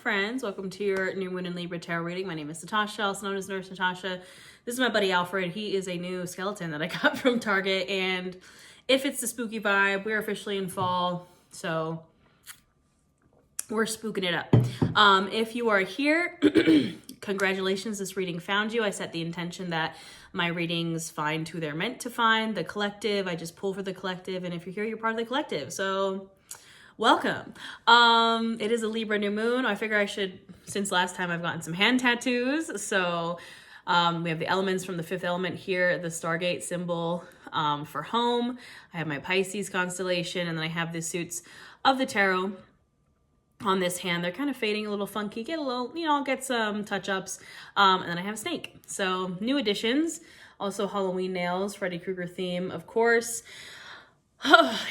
friends. Welcome to your New Moon in Libra Tarot reading. My name is Natasha, also known as Nurse Natasha. This is my buddy Alfred. He is a new skeleton that I got from Target, and it fits the spooky vibe. We're officially in fall, so we're spooking it up. If you are here, congratulations, this reading found you. I set the intention that my readings find who they're meant to find, the collective. I just pull for the collective, and if you're here, you're part of the collective. So welcome. It is a Libra new moon. I figure I should, since last time I've gotten some hand tattoos. So we have the elements from the fifth element here, the Stargate symbol for home. I have my Pisces constellation, and then I have the suits of the tarot on this hand. They're kind of fading a little funky, get a little, I'll get some touch-ups. And then I have a snake. So new additions, also Halloween nails, Freddy Krueger theme, of course.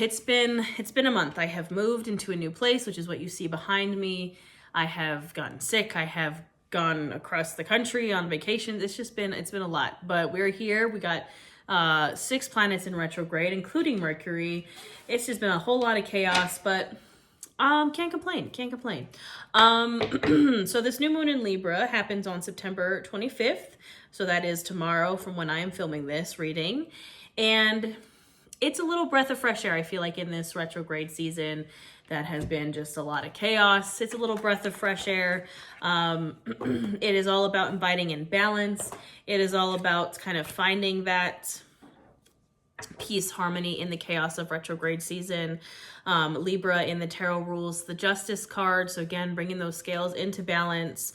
It's been a month. I have moved into a new place, which is what you see behind me. I have gotten sick. I have gone across the country on vacation. It's been a lot, but we're here. We got 6 planets in retrograde, including Mercury. It's just been a whole lot of chaos, but can't complain. So this new moon in Libra happens on September 25th. So that is tomorrow from when I am filming this reading. And it's a little breath of fresh air, I feel like, in this retrograde season that has been just a lot of chaos. It's a little breath of fresh air. It is all about inviting in balance. It is all about kind of finding that peace, harmony in the chaos of retrograde season. Libra in the tarot rules the Justice card. So again, bringing those scales into balance.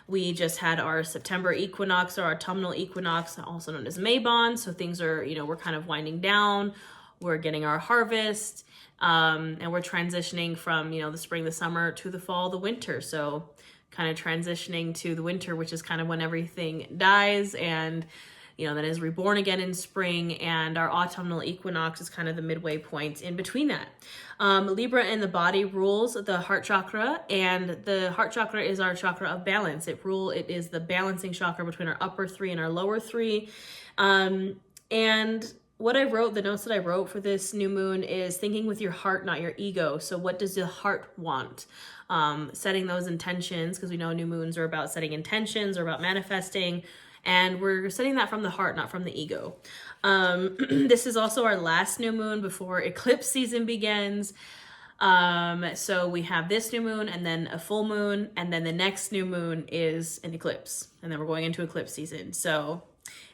We just had our September equinox, or our autumnal equinox, also known as Mabon. So things are, we're kind of winding down. We're getting our harvest, and we're transitioning from, the spring, the summer, to the fall, the winter. So kind of transitioning to the winter, which is kind of when everything dies and, that is reborn again in spring. And our autumnal equinox is kind of the midway point in between that. Libra in the body rules the heart chakra, and the heart chakra is our chakra of balance. It is the balancing chakra between our upper 3 and our lower 3. And what I wrote, the notes that I wrote for this new moon is thinking with your heart, not your ego. So what does the heart want? Setting those intentions, because we know new moons are about setting intentions or about manifesting. And we're setting that from the heart, not from the ego. This is also our last new moon before eclipse season begins. So we have this new moon and then a full moon, and then the next new moon is an eclipse. And then we're going into eclipse season. So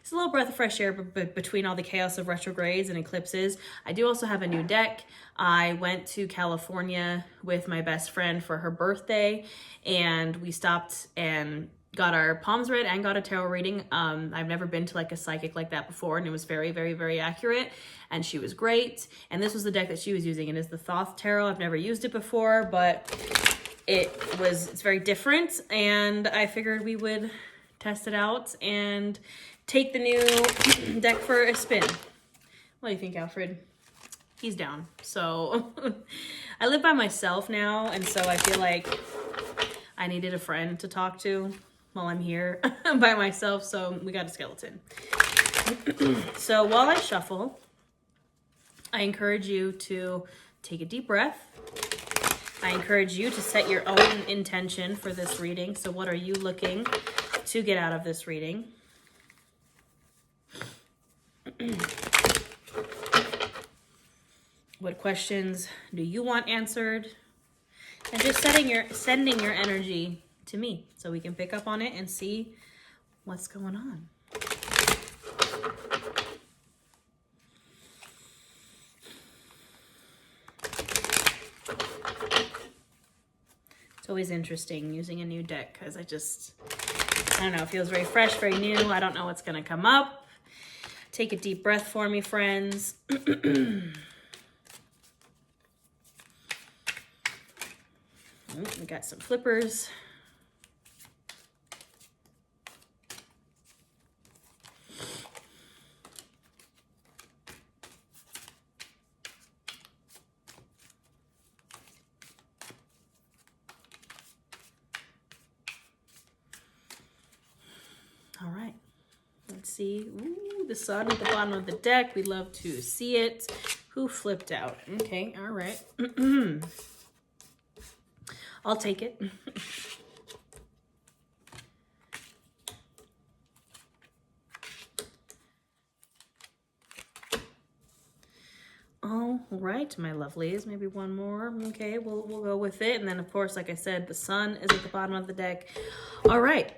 it's a little breath of fresh air between all the chaos of retrogrades and eclipses. I do also have a new deck. I went to California with my best friend for her birthday, and we stopped and got our palms read and got a tarot reading. I've never been to like a psychic like that before, and it was very, very, very accurate, and she was great. And this was the deck that she was using. It is the Thoth Tarot. I've never used it before, but it's very different, and I figured we would test it out and take the new deck for a spin. What do you think, Alfred? He's down. So I live by myself now, and so I feel like I needed a friend to talk to while I'm here by myself, so we got a skeleton. So while I shuffle, I encourage you to take a deep breath. I encourage you to set your own intention for this reading. So what are you looking to get out of this reading? What questions do you want answered? And just sending your energy to me so we can pick up on it and see what's going on. It's always interesting using a new deck because I don't know, it feels very fresh, very new. I don't know what's going to come up. Take a deep breath for me, friends. We got some flippers. All right, let's see. Ooh, the sun at the bottom of the deck. We love to see it. Who flipped out? Okay, all right. I'll take it. All right, my lovelies, maybe one more. Okay, we'll go with it. And then, of course, like I said, the sun is at the bottom of the deck. All right.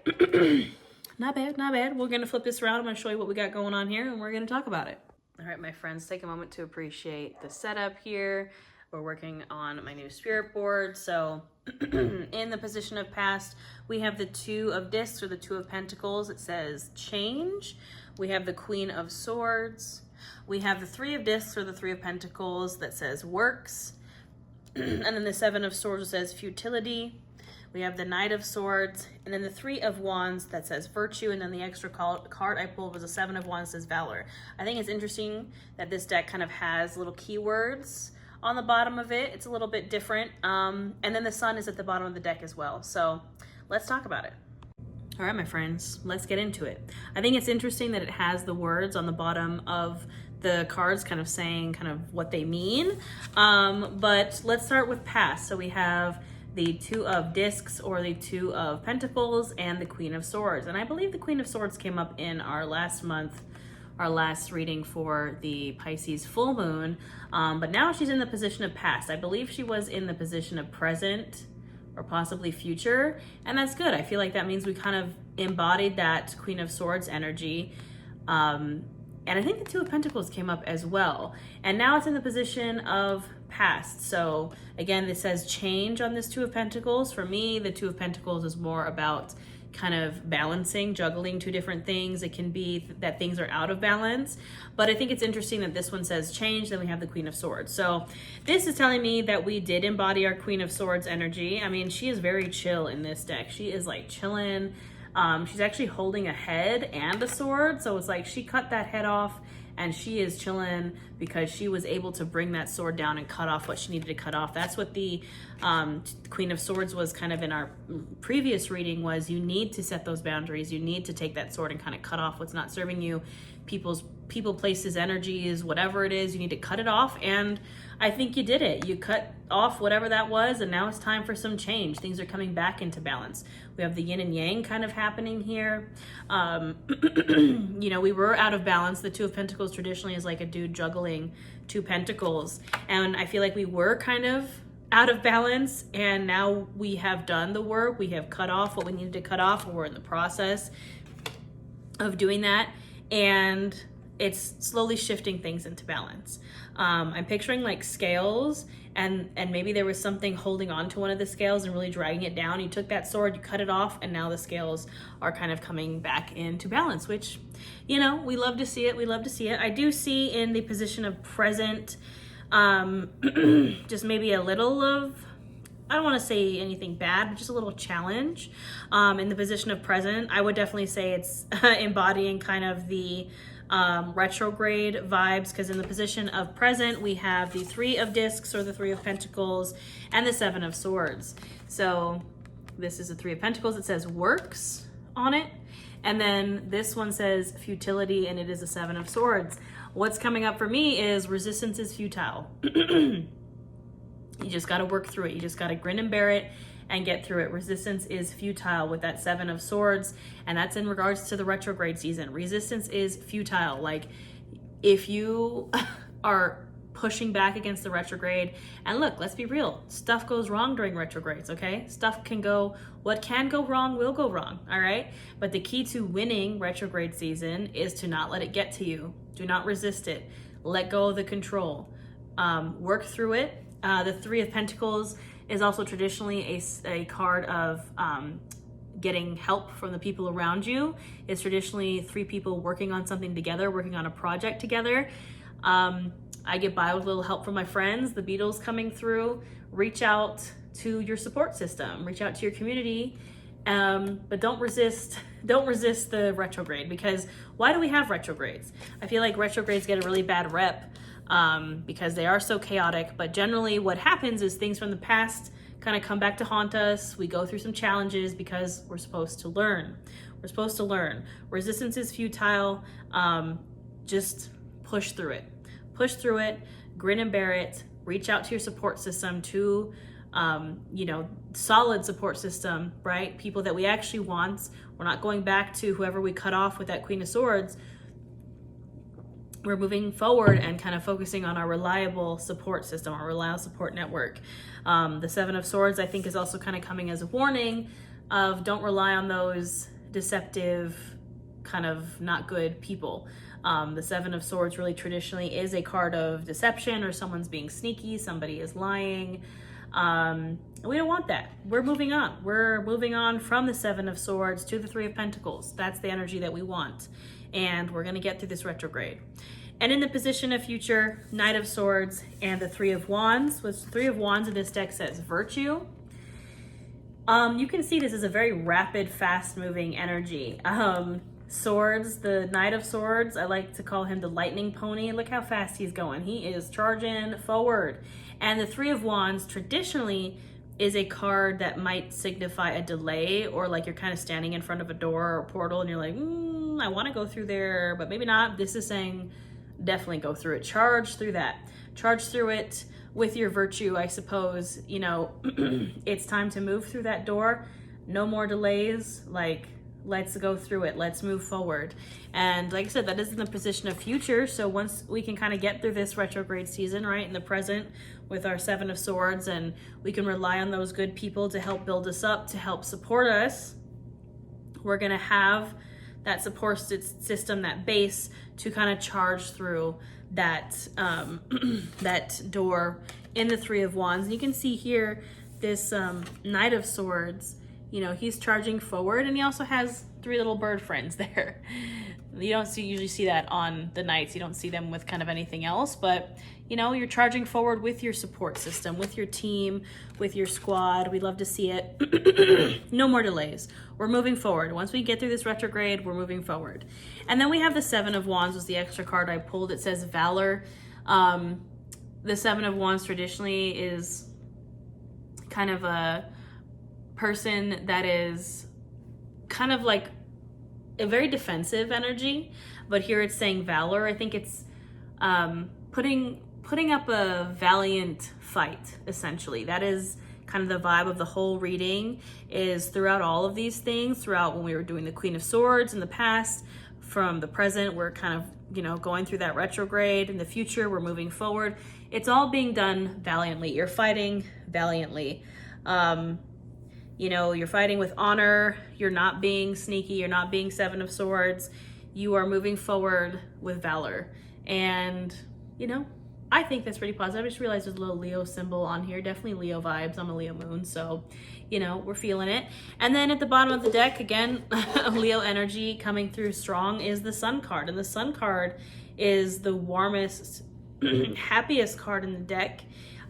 Not bad, not bad. We're going to flip this around. I'm going to show you what we got going on here, and we're going to talk about it. All right, my friends, take a moment to appreciate the setup here. We're working on my new spirit board. So in the position of past, we have the Two of Discs, or the Two of Pentacles. It says change. We have the Queen of Swords. We have the Three of Discs, or the Three of Pentacles, that says works. And then the Seven of Swords says futility. We have the Knight of Swords, and then the Three of Wands that says virtue, and then the extra card I pulled was a Seven of Wands that says valor. I think it's interesting that this deck kind of has little keywords on the bottom of it. It's a little bit different. And then the sun is at the bottom of the deck as well. So let's talk about it. All right, my friends, let's get into it. I think it's interesting that it has the words on the bottom of the cards kind of saying kind of what they mean. But let's start with past. So we have the Two of Discs, or the Two of Pentacles, and the Queen of Swords. And I believe the Queen of Swords came up in our last reading for the Pisces full moon. But now she's in the position of past. I believe she was in the position of present, or possibly future. And that's good. I feel like that means we kind of embodied that Queen of Swords energy. And I think the Two of Pentacles came up as well. And now it's in the position of past. So again, this says change on this Two of Pentacles. For me, the Two of Pentacles is more about kind of balancing, juggling two different things. It can be that things are out of balance. But I think it's interesting that this one says change, then we have the Queen of Swords. So this is telling me that we did embody our Queen of Swords energy. I mean, she is very chill in this deck. She is like chilling. She's actually holding a head and a sword. So it's like she cut that head off and she is chilling because she was able to bring that sword down and cut off what she needed to cut off. That's what the Queen of Swords was kind of in our previous reading, was you need to set those boundaries. You need to take that sword and kind of cut off what's not serving you. People, places, energies, whatever it is, you need to cut it off. And I think you did it. You cut off whatever that was, and now it's time for some change. Things are coming back into balance. We have the yin and yang kind of happening here. You know, we were out of balance. The Two of Pentacles traditionally is like a dude juggling two pentacles. And I feel like we were kind of out of balance, and now we have done the work. We have cut off what we needed to cut off. We're in the process of doing that, and it's slowly shifting things into balance. I'm picturing like scales, and maybe there was something holding on to one of the scales and really dragging it down. You took that sword, you cut it off, and now the scales are kind of coming back into balance, which, you know, we love to see it. We love to see it. I do see in the position of present, just maybe a little of, I don't want to say anything bad, but just a little challenge. In the position of present, I would definitely say it's embodying kind of the retrograde vibes, because in the position of present, we have the Three of Discs, or the Three of Pentacles, and the Seven of Swords. So this is the Three of Pentacles. It says works on it. And then this one says futility, and it is a Seven of Swords. What's coming up for me is resistance is futile. You just got to work through it. You just got to grin and bear it and get through it. Resistance is futile with that Seven of Swords, and that's in regards to the retrograde season. Resistance is futile. Like, if you are pushing back against the retrograde, and look, let's be real, stuff goes wrong during retrogrades, okay? Stuff can go, what can go wrong will go wrong, all right? But the key to winning retrograde season is to not let it get to you. Do not resist it. Let go of the control. Work through it. The Three of Pentacles is also traditionally a card of getting help from the people around you. It's traditionally three people working on something together, working on a project together. I get by with a little help from my friends, the Beatles coming through. Reach out to your support system, reach out to your community, but don't resist the retrograde, because why do we have retrogrades? I feel like retrogrades get a really bad rep because they are so chaotic, but generally what happens is things from the past kind of come back to haunt us. We go through some challenges because we're supposed to learn. We're supposed to learn. Resistance is futile. Just push through it. Push through it, grin and bear it, reach out to your support system, to solid support system, right? People that we actually want. We're not going back to whoever we cut off with that Queen of Swords. we're moving forward and kind of focusing on our reliable support system, our reliable support network. The Seven of Swords, I think, is also kind of coming as a warning of don't rely on those deceptive, kind of not good people. The Seven of Swords really traditionally is a card of deception, or someone's being sneaky, somebody is lying. We don't want that. We're moving on. We're moving on from the Seven of Swords to the Three of Pentacles. That's the energy that we want. And we're going to get through this retrograde. And in the position of future, Knight of Swords and the Three of Wands, which the Three of Wands in this deck says virtue. You can see this is a very rapid, fast-moving energy. Swords, the Knight of Swords, I like to call him the lightning pony. Look how fast he's going. He is charging forward. And the Three of Wands traditionally is a card that might signify a delay, or like you're kind of standing in front of a door or a portal and you're like, I want to go through there, but maybe not. This is saying definitely go through it. Charge through that. Charge through it with your virtue, I suppose. You know, it's time to move through that door. No more delays. Like, let's go through it. Let's move forward. And like I said, that is in the position of future. So once we can kind of get through this retrograde season, right, in the present with our Seven of Swords, and we can rely on those good people to help build us up, to help support us, we're going to have that support system, that base, to kind of charge through that that door in the Three of Wands. And you can see here this Knight of Swords, you know, he's charging forward, and he also has three little bird friends there. You don't usually see that on the Knights. You don't see them with kind of anything else, but you know, you're charging forward with your support system, with your team, with your squad. We love to see it. No more delays. We're moving forward. Once we get through this retrograde, we're moving forward. And then we have the Seven of Wands, was the extra card I pulled. It says Valor. The Seven of Wands traditionally is kind of a person that is kind of like a very defensive energy, but here it's saying valor. I think it's putting up a valiant fight, essentially. That is kind of the vibe of the whole reading, is throughout all of these things, throughout when we were doing the Queen of Swords in the past, from the present, we're kind of, you know, going through that retrograde. In the future, we're moving forward. It's all being done valiantly. You're fighting valiantly. You know, you're fighting with honor. You're not being sneaky. You're not being Seven of Swords. You are moving forward with valor. And, you know, I think that's pretty positive. I just realized there's a little Leo symbol on here. Definitely Leo vibes. I'm a Leo moon, so, you know, we're feeling it. And then at the bottom of the deck, again, Leo energy coming through strong is the Sun card. And the Sun card is the warmest, happiest card in the deck.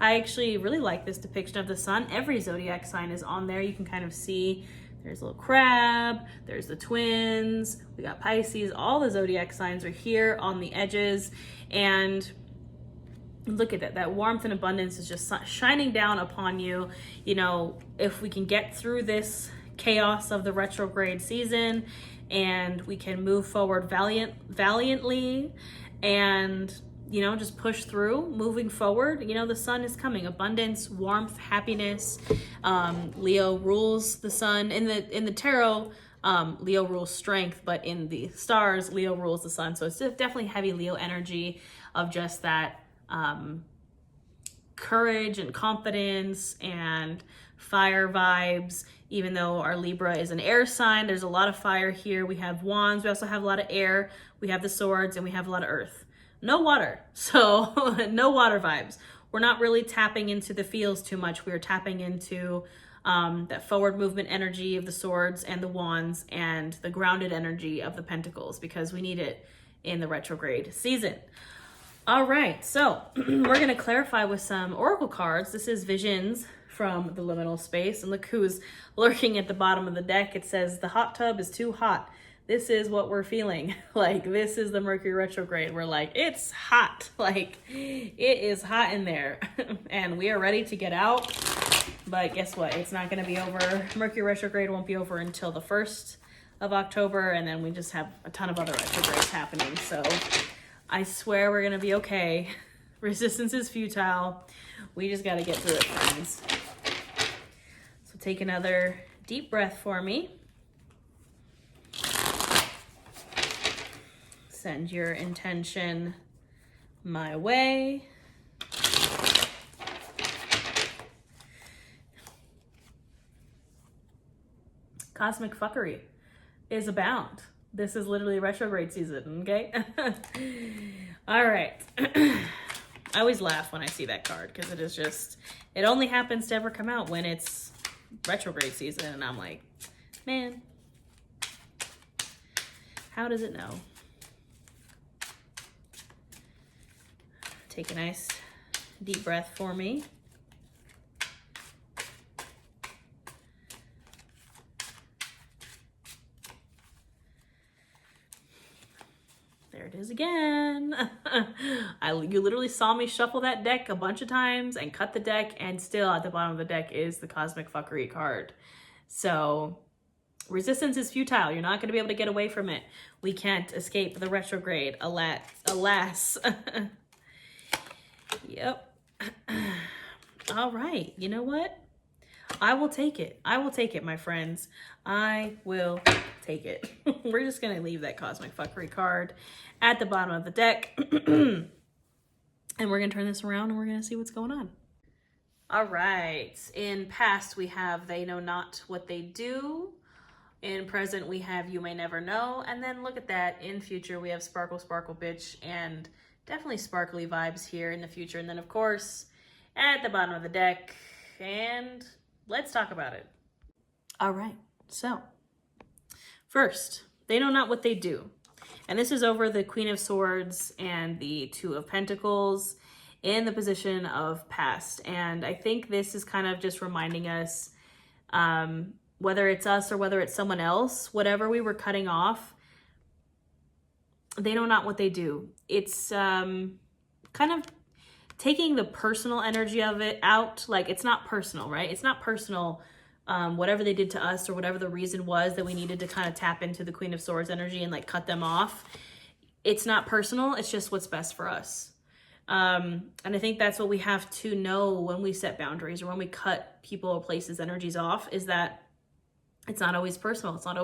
I actually really like this depiction of the sun. Every zodiac sign is on there. You can kind of see there's a little crab, there's the twins, we got Pisces. All the zodiac signs are here on the edges. And look at that. That warmth and abundance is just shining down upon you. You know, if we can get through this chaos of the retrograde season and we can move forward valiantly and, you know, just push through, moving forward. You know, the sun is coming. Abundance, warmth, happiness. Leo rules the sun. In the tarot, Leo rules strength, but in the stars, Leo rules the sun. So it's definitely heavy Leo energy of just that courage and confidence and fire vibes. Even though our Libra is an air sign, there's a lot of fire here. We have wands. We also have a lot of air. We have the swords, and we have a lot of earth. No water, so no water vibes. We're not really tapping into the feels too much. We're tapping into that forward movement energy of the swords and the wands, and the grounded energy of the pentacles, because we need it in the retrograde season. All right, so we're gonna clarify with some oracle cards. This is Visions from the Liminal Space, and look who's lurking at the bottom of the deck. It says, the hot tub is too hot. This is what we're feeling. Like, this is the Mercury retrograde. We're like, it's hot. Like, it is hot in there. And we are ready to get out. But guess what? It's not going to be over. Mercury retrograde won't be over until the 1st of October. And then we just have a ton of other retrogrades happening. So I swear we're going to be okay. Resistance is futile. We just got to get through it, friends. So take another deep breath for me. Send your intention my way. Cosmic fuckery is abound. This is literally retrograde season, okay? All right. I always laugh when I see that card because it is just, it only happens to ever come out when it's retrograde season. And I'm like, man, how does it know? Take a nice deep breath for me. There it is again. You literally saw me shuffle that deck a bunch of times and cut the deck, and still at the bottom of the deck is the Cosmic Fuckery card. So resistance is futile. You're not going to be able to get away from it. We can't escape the retrograde, alas. Yep. All right. You know what? I will take it. I will take it, my friends. I will take it. We're just going to leave that Cosmic Fuckery card at the bottom of the deck. And we're going to turn this around and we're going to see what's going on. All right. In past, we have They Know Not What They Do. In present, we have You May Never Know. And then look at that. In future, we have Sparkle, Sparkle, Bitch. And definitely sparkly vibes here in the future. And then, of course, at the bottom of the deck. And let's talk about it. All right. So, first, They Know Not What They Do. And this is over the Queen of Swords and the Two of Pentacles in the position of past. And I think this is kind of just reminding us, whether it's us or whether it's someone else, whatever we were cutting off, they know not what they do. It's kind of taking the personal energy of it out. Like, it's not personal, right? It's not personal. Whatever they did to us or whatever the reason was that we needed to kind of tap into the Queen of Swords energy and like cut them off. It's not personal. It's just what's best for us. And I think that's what we have to know when we set boundaries or when we cut people or places energies off, is that it's not always personal. It's not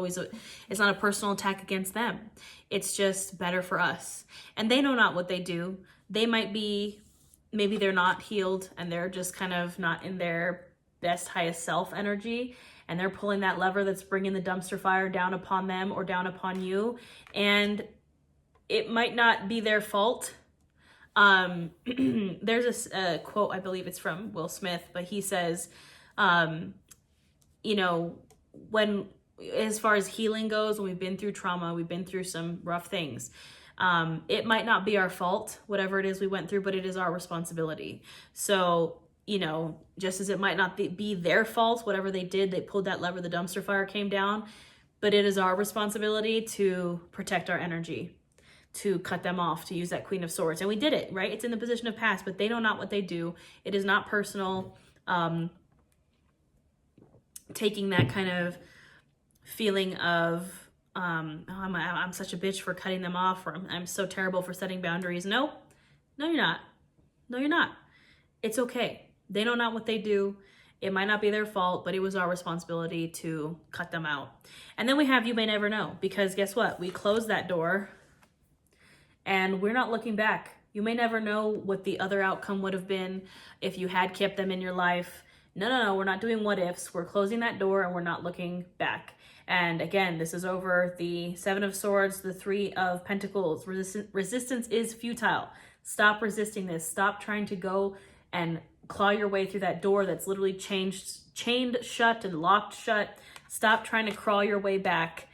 a personal attack against them. It's just better for us. And they know not what they do. They might be, maybe they're not healed and they're just kind of not in their best, highest self energy, and they're pulling that lever that's bringing the dumpster fire down upon them or down upon you, and it might not be their fault. There's a quote, I believe it's from Will Smith, but he says, you know, when, as far as healing goes, when we've been through trauma, we've been through some rough things, it might not be our fault, whatever it is we went through, but it is our responsibility. So, you know, just as it might not be their fault, whatever they did, they pulled that lever, the dumpster fire came down, but it is our responsibility to protect our energy, to cut them off, to use that Queen of Swords. And we did it, right? It's in the position of past, but they know not what they do. It is not personal. Taking that kind of feeling of, oh, I'm such a bitch for cutting them off, or I'm so terrible for setting boundaries. No, you're not. No, you're not. It's okay. They know not what they do. It might not be their fault, but it was our responsibility to cut them out. And then we have You May Never Know, because guess what? We closed that door and we're not looking back. You may never know what the other outcome would have been if you had kept them in your life. No, we're not doing what ifs. We're closing that door and we're not looking back. And again, this is over the Seven of Swords, the Three of Pentacles. Resistance is futile. Stop resisting this. Stop trying to go and claw your way through that door that's literally chained shut and locked shut. Stop trying to crawl your way back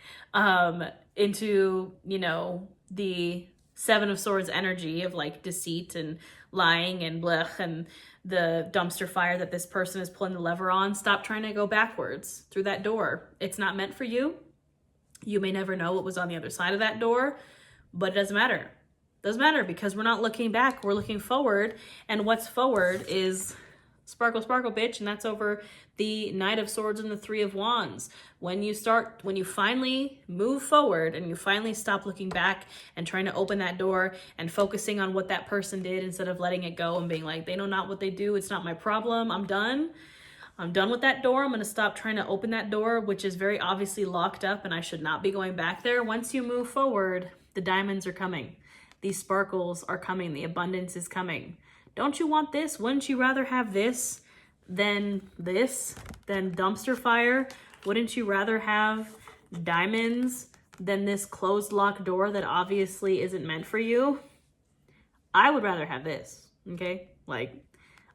into, you know, the Seven of Swords energy of like deceit and lying and blech and the dumpster fire that this person is pulling the lever on. Stop trying to go backwards through that door. It's not meant for you. You may never know what was on the other side of that door, but it doesn't matter. Doesn't matter, because we're not looking back, we're looking forward. And what's forward is sparkle, sparkle, bitch. And that's over the Knight of Swords and the Three of Wands. When you finally move forward and you finally stop looking back and trying to open that door and focusing on what that person did instead of letting it go and being like, they know not what they do. It's not my problem. I'm done with that door. I'm going to stop trying to open that door, which is very obviously locked up and I should not be going back there. Once you move forward, the diamonds are coming. These sparkles are coming. The abundance is coming. Don't you want this? Wouldn't you rather have this than dumpster fire? Wouldn't you rather have diamonds than this closed lock door that obviously isn't meant for you? I would rather have this, okay? Like,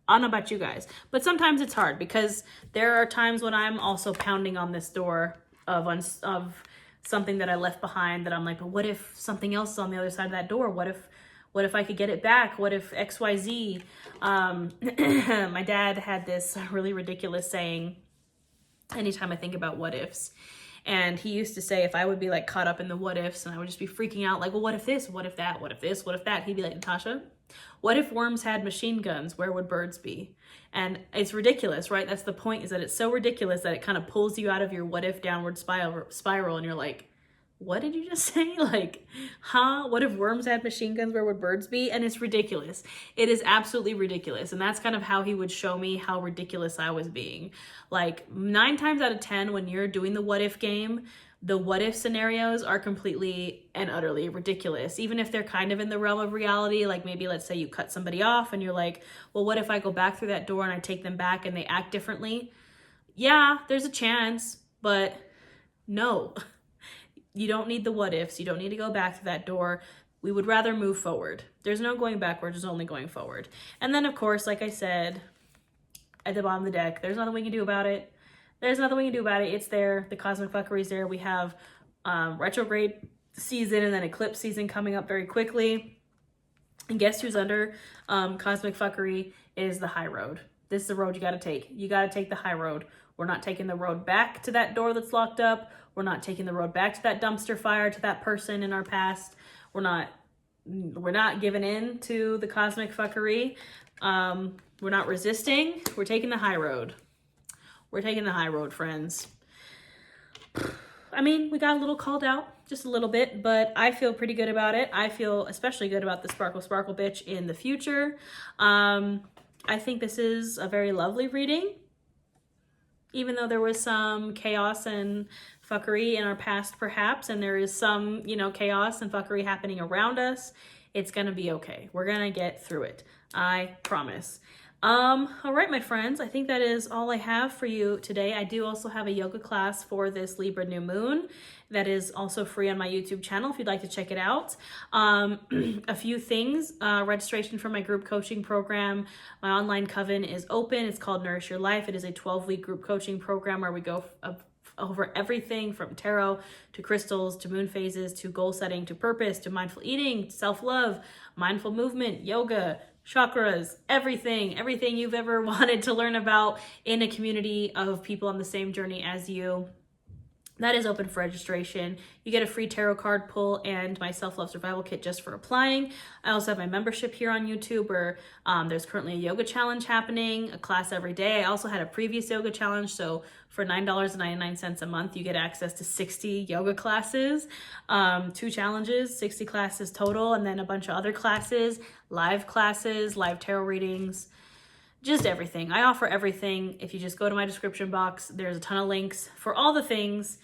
I don't know about you guys, but sometimes it's hard because there are times when I'm also pounding on this door of something that I left behind that I'm like, but what if something else is on the other side of that door? What if I could get it back? What if XYZ? My dad had this really ridiculous saying anytime I think about what ifs. And he used to say if I would be like caught up in the what ifs and I would just be freaking out like, well, what if this? What if that? What if this? What if that? He'd be like, Natasha, what if worms had machine guns? Where would birds be? And it's ridiculous, right? That's the point, is that it's so ridiculous that it kind of pulls you out of your what if downward spiral and you're like, what did you just say? Like, huh? What if worms had machine guns? Where would birds be? And it's ridiculous. It is absolutely ridiculous. And that's kind of how he would show me how ridiculous I was being. Like 9 times out of 10, when you're doing the what if game, the what if scenarios are completely and utterly ridiculous. Even if they're kind of in the realm of reality, like maybe let's say you cut somebody off and you're like, well, what if I go back through that door and I take them back and they act differently? Yeah, there's a chance, but no. You don't need the what ifs. You don't need to go back to that door. We would rather move forward. There's no going backwards, there's only going forward. And then, of course, like I said, at the bottom of the deck, there's nothing we can do about it. There's nothing we can do about it. It's there. The cosmic fuckery is there. We have retrograde season and then eclipse season coming up very quickly. And guess who's under cosmic fuckery is the high road. This is the road you got to take. You got to take the high road. We're not taking the road back to that door that's locked up. We're not taking the road back to that dumpster fire, to that person in our past. We're not giving in to the cosmic fuckery. We're not resisting. We're taking the high road. We're taking the high road, friends. I mean, we got a little called out, just a little bit, but I feel pretty good about it. I feel especially good about the Sparkle Sparkle bitch in the future. I think this is a very lovely reading. Even though there was some chaos and fuckery in our past, perhaps, and there is some, chaos and fuckery happening around us, it's gonna be okay. We're gonna get through it. I promise. All right, my friends, I think that is all I have for you today. I do also have a yoga class for this Libra new moon that is also free on my YouTube channel if you'd like to check it out. A few things, registration for my group coaching program. My online coven is open. It's called Nourish Your Life. It is a 12-week group coaching program where we go over everything from tarot to crystals to moon phases to goal setting to purpose to mindful eating, self-love, mindful movement, yoga, chakras, everything you've ever wanted to learn about in a community of people on the same journey as you. That is open for registration. You get a free tarot card pull and my self-love survival kit just for applying. I also have my membership here on YouTube where there's currently a yoga challenge happening, a class every day. I also had a previous yoga challenge, so for $9.99 a month, you get access to 60 yoga classes, 2 challenges, 60 classes total, and then a bunch of other classes, live tarot readings, just everything. I offer everything. If you just go to my description box, there's a ton of links for all the things.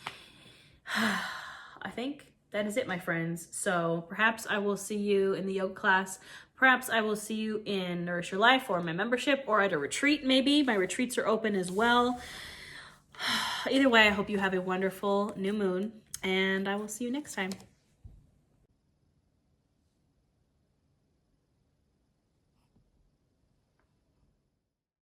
I think that is it, my friends. So perhaps I will see you in the yoga class. Perhaps I will see you in Nourish Your Life or my membership or at a retreat maybe. My retreats are open as well. Either way, I hope you have a wonderful new moon and I will see you next time.